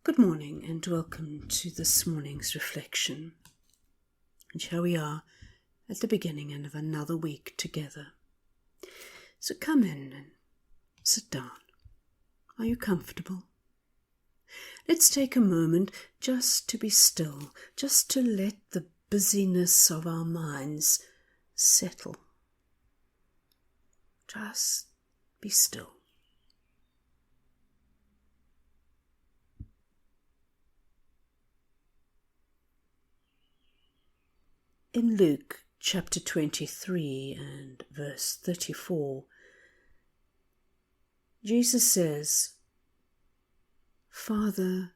Good morning and welcome to this morning's reflection. And here we are at the beginning of another week together. So come in and sit down. Are you comfortable? Let's take a moment just to be still, just to let the busyness of our minds settle. Just be still. In Luke chapter 23 and verse 34, Jesus says, "Father,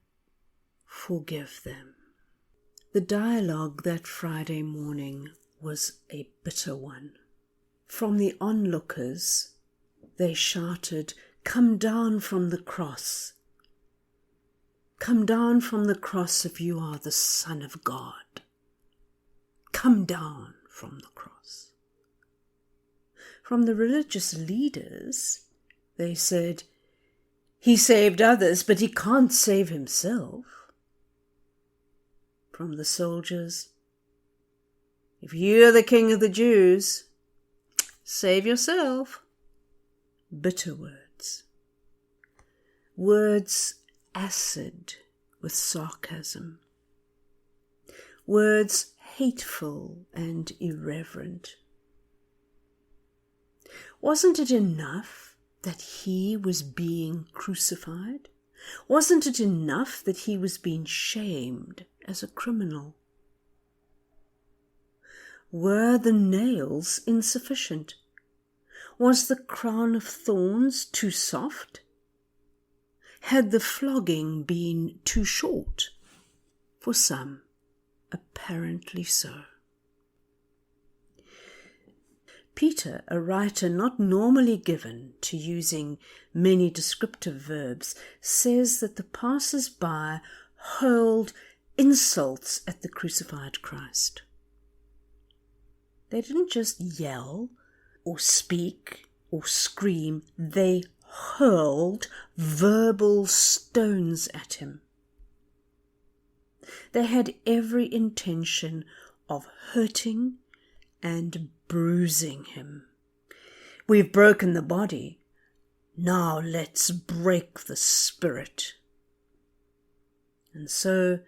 forgive them." The dialogue that Friday morning was a bitter one. From the onlookers, they shouted, "Come down from the cross. Come down from the cross if you are the Son of God. Come down from the cross." From the religious leaders, they said, "He saved others, but he can't save himself." From the soldiers, "If you're the king of the Jews, save yourself." Bitter words. Words acid with sarcasm. Words hateful and irreverent. Wasn't it enough that he was being crucified? Wasn't it enough that he was being shamed as a criminal? Were the nails insufficient? Was the crown of thorns too soft? Had the flogging been too short? For some, apparently so. Peter, a writer not normally given to using many descriptive verbs, says that the passers-by hurled insults at the crucified Christ. They didn't just yell or speak or scream, they hurled verbal stones at him. They had every intention of hurting and bruising him. "We've broken the body, now let's break the spirit." And so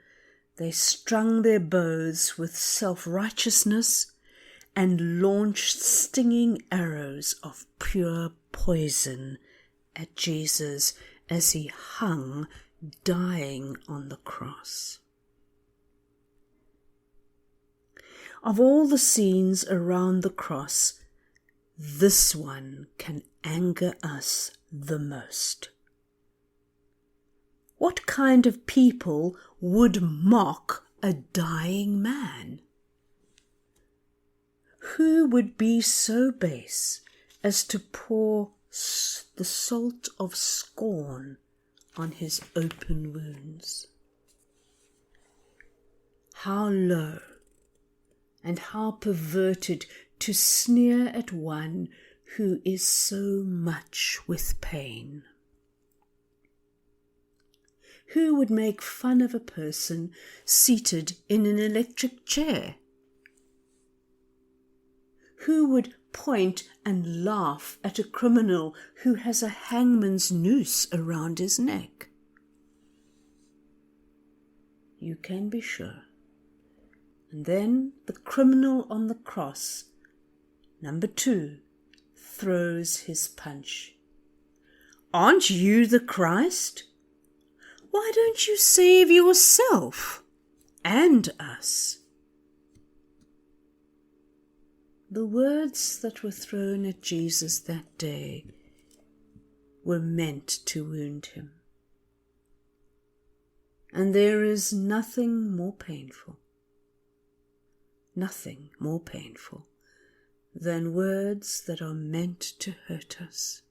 they strung their bows with self-righteousness and launched stinging arrows of pure poison at Jesus as he hung dying on the cross. Of all the scenes around the cross, this one can anger us the most. What kind of people would mock a dying man? Who would be so base as to pour the salt of scorn on his open wounds? How low and how perverted to sneer at one who is so much with pain. Who would make fun of a person seated in an electric chair? Who would point and laugh at a criminal who has a hangman's noose around his neck? You can be sure. And then the criminal on the cross, number 2, throws his punch. "Aren't you the Christ? Why don't you save yourself and us?" The words that were thrown at Jesus that day were meant to wound him. And there is nothing more painful than words that are meant to hurt us.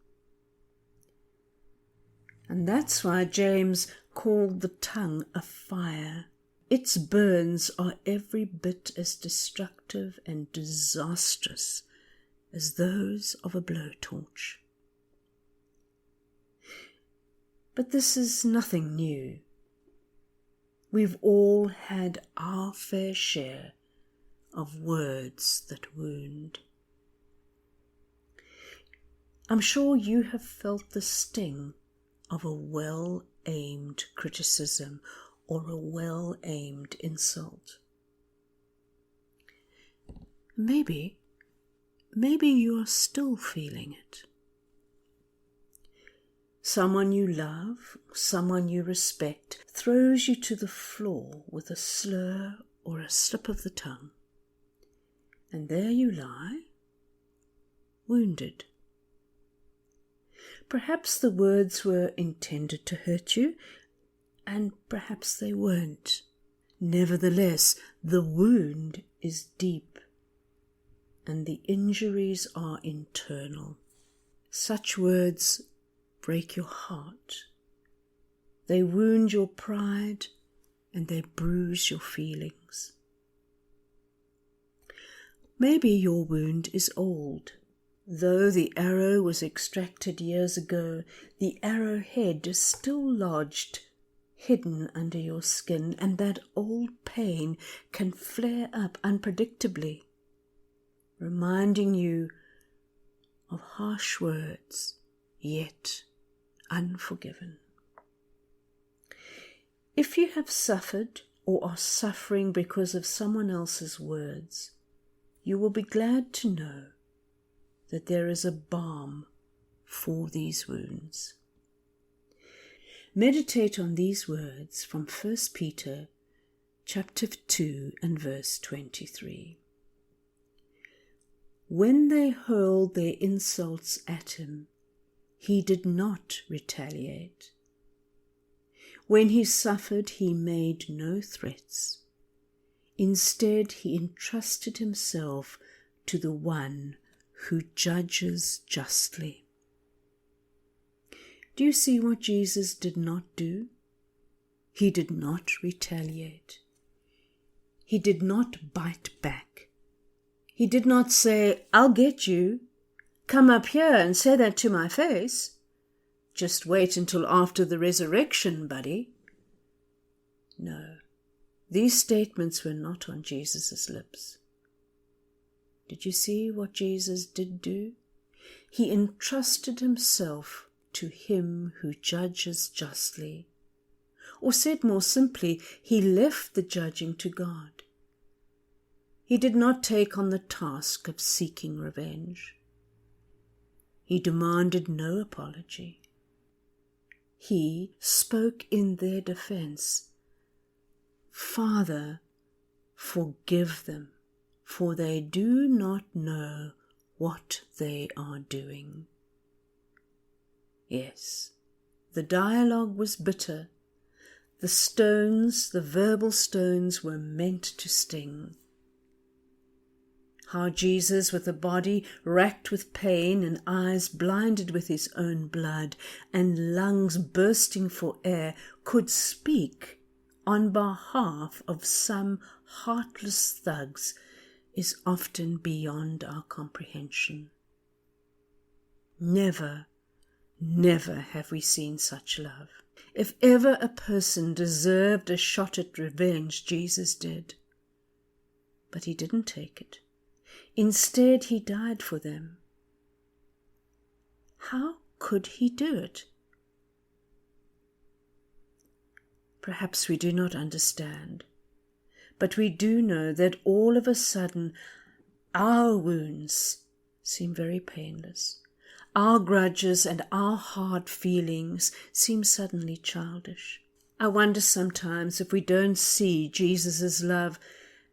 And that's why James called the tongue a fire. Its burns are every bit as destructive and disastrous as those of a blowtorch. But this is nothing new. We've all had our fair share of words that wound. I'm sure you have felt the sting of a well-aimed criticism or a well-aimed insult. Maybe you are still feeling it. Someone you love, someone you respect, throws you to the floor with a slur or a slip of the tongue. And there you lie, wounded. Perhaps the words were intended to hurt you, and perhaps they weren't. Nevertheless, the wound is deep, and the injuries are internal. Such words break your heart. They wound your pride, and they bruise your feelings. Maybe your wound is old. Though the arrow was extracted years ago, the arrowhead is still lodged, hidden under your skin, and that old pain can flare up unpredictably, reminding you of harsh words, yet unforgiven. If you have suffered or are suffering because of someone else's words, you will be glad to know that there is a balm for these wounds. Meditate on these words from 1 Peter chapter 2 and verse 23. When they hurled their insults at him, he did not retaliate. When he suffered, he made no threats. Instead, he entrusted himself to the one who judges justly. Do you see what Jesus did not do? He did not retaliate. He did not bite back. He did not say, "I'll get you. Come up here and say that to my face. Just wait until after the resurrection, buddy." No, these statements were not on Jesus' lips. Did you see what Jesus did do? He entrusted himself to him who judges justly. Or said more simply, he left the judging to God. He did not take on the task of seeking revenge. He demanded no apology. He spoke in their defense, "Father, forgive them, for they do not know what they are doing." Yes, the dialogue was bitter. The stones, the verbal stones, were meant to sting. How Jesus, with a body racked with pain and eyes blinded with his own blood and lungs bursting for air, could speak on behalf of some heartless thugs is often beyond our comprehension. Never, never have we seen such love. If ever a person deserved a shot at revenge, Jesus did. But he didn't take it. Instead, he died for them. How could he do it? Perhaps we do not understand, but we do know that all of a sudden our wounds seem very painless. Our grudges and our hard feelings seem suddenly childish. I wonder sometimes if we don't see Jesus' love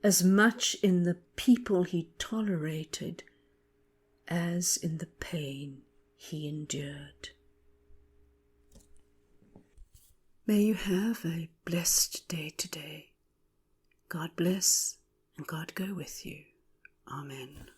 as much in the people he tolerated as in the pain he endured. May you have a blessed day today. God bless and God go with you. Amen.